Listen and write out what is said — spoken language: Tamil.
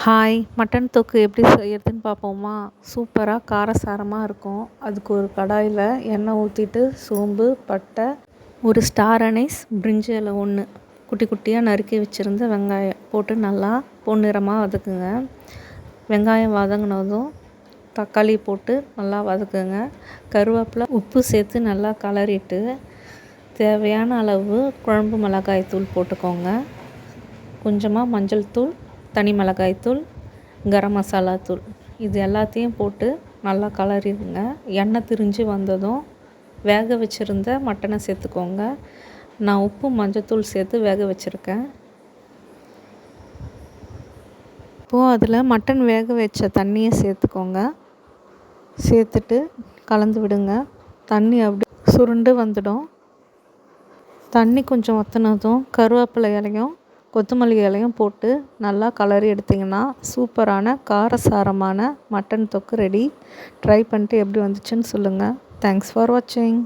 ஹாய், மட்டன் தொக்கு எப்படி செய்யறதுன்னு பார்ப்போமா? சூப்பராக காரசாரமாக இருக்கும். அதுக்கு ஒரு கடாயில் எண்ணெய் ஊற்றிட்டு சோம்பு, பட்டை, ஒரு ஸ்டார் அனைஸ், பிரிஞ்சி இலை ஒன்று, குட்டி குட்டியாக நறுக்கி வச்சுருந்த வெங்காயம் போட்டு நல்லா பொன்னிறமாக வதக்குங்க. வெங்காயம் வதங்கினதும் தக்காளி போட்டு நல்லா வதக்குங்க. கருவேப்பிலை, உப்பு சேர்த்து நல்லா கலரிட்டு தேவையான அளவு குழம்பு மிளகாய் தூள் போட்டுக்கோங்க. கொஞ்சமாக மஞ்சள் தூள், தனி மிளகாய் தூள், கரம் மசாலா தூள், இது எல்லாத்தையும் போட்டு நல்லா கலரிடுங்க. எண்ணெய் திரிஞ்சு வந்ததும் வேக வச்சுருந்த மட்டனை சேர்த்துக்கோங்க. நான் உப்பு மஞ்சத்தூள் சேர்த்து வேக வச்சுருக்கேன். இப்போது அதில் மட்டன் வேக வச்ச தண்ணியை சேர்த்துக்கோங்க. சேர்த்துட்டு கலந்து விடுங்க. தண்ணி அப்படி சுருண்டு வந்துடும். தண்ணி கொஞ்சம் வற்றினதும் கருவேப்பிலை இலையும் கொத்தமல்லி இலையும் போட்டு நல்லா கலரி எடுத்திங்கன்னா சூப்பரான காரசாரமான மட்டன் தொக்கு ரெடி. ட்ரை பண்ணிட்டு எப்படி வந்துச்சுன்னு சொல்லுங்கள். தேங்க்ஸ் ஃபார் வாட்சிங்.